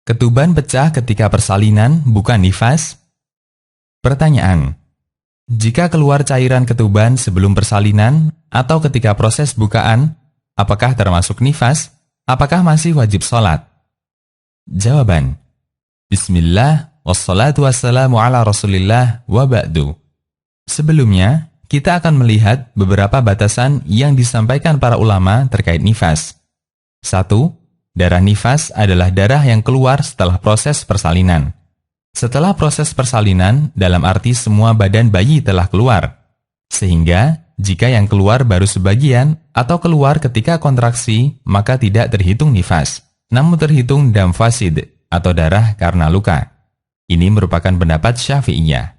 Ketuban pecah ketika persalinan bukan nifas? Pertanyaan. Jika keluar cairan ketuban sebelum persalinan atau ketika proses bukaan, apakah termasuk nifas? Apakah masih wajib sholat? Jawaban. Bismillah, wassalatu wassalamu ala rasulillah wa ba'du. Sebelumnya, kita akan melihat beberapa batasan yang disampaikan para ulama terkait nifas. 1. Darah nifas adalah darah yang keluar setelah proses persalinan. Setelah proses persalinan, dalam arti semua badan bayi telah keluar. Sehingga, jika yang keluar baru sebagian atau keluar ketika kontraksi, maka tidak terhitung nifas, namun terhitung dam fasid atau darah karena luka. Ini merupakan pendapat Syafi'iyah.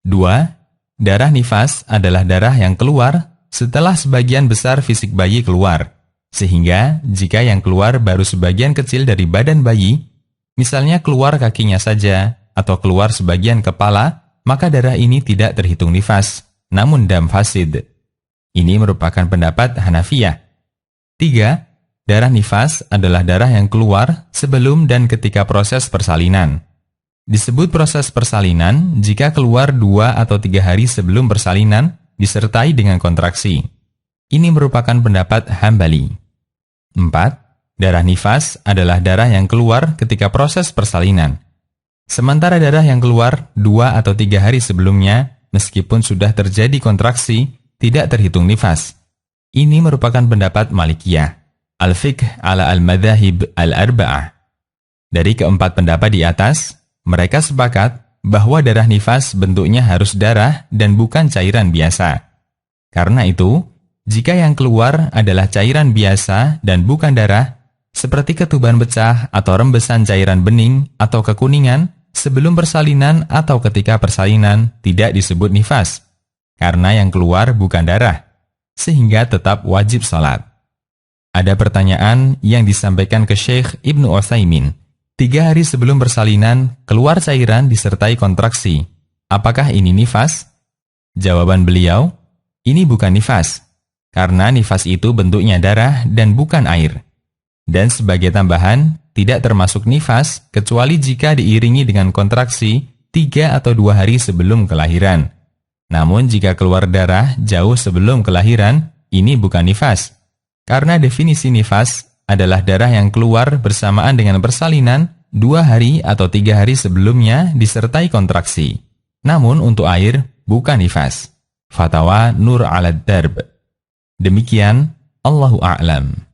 2. Darah nifas adalah darah yang keluar setelah sebagian besar fisik bayi keluar. Sehingga, jika yang keluar baru sebagian kecil dari badan bayi, misalnya keluar kakinya saja atau keluar sebagian kepala, maka darah ini tidak terhitung nifas, namun dam fasid. Ini merupakan pendapat Hanafiyah. 3. Darah nifas adalah darah yang keluar sebelum dan ketika proses persalinan. Disebut proses persalinan jika keluar 2 atau 3 hari sebelum persalinan disertai dengan kontraksi. Ini merupakan pendapat Hambali. 4. Darah nifas adalah darah yang keluar ketika proses persalinan. Sementara darah yang keluar 2 atau 3 hari sebelumnya, meskipun sudah terjadi kontraksi, tidak terhitung nifas. Ini merupakan pendapat Malikiyah. Al-Fiqh ala al-Madhahib al-Arba'ah. Dari keempat pendapat di atas, mereka sepakat bahwa darah nifas bentuknya harus darah dan bukan cairan biasa. Karena itu, jika yang keluar adalah cairan biasa dan bukan darah, seperti ketuban pecah atau rembesan cairan bening atau kekuningan, sebelum persalinan atau ketika persalinan tidak disebut nifas, karena yang keluar bukan darah, sehingga tetap wajib salat. Ada pertanyaan yang disampaikan ke Syekh Ibnu Utsaimin. 3 hari sebelum persalinan, keluar cairan disertai kontraksi. Apakah ini nifas? Jawaban beliau, ini bukan nifas. Karena nifas itu bentuknya darah dan bukan air. Dan sebagai tambahan, tidak termasuk nifas kecuali jika diiringi dengan kontraksi 3 atau 2 hari sebelum kelahiran. Namun jika keluar darah jauh sebelum kelahiran, ini bukan nifas. Karena definisi nifas adalah darah yang keluar bersamaan dengan persalinan 2 hari atau 3 hari sebelumnya disertai kontraksi. Namun untuk air, bukan nifas. Fatwa Nur 'alad Darb. Demikian, Allahu a'lam.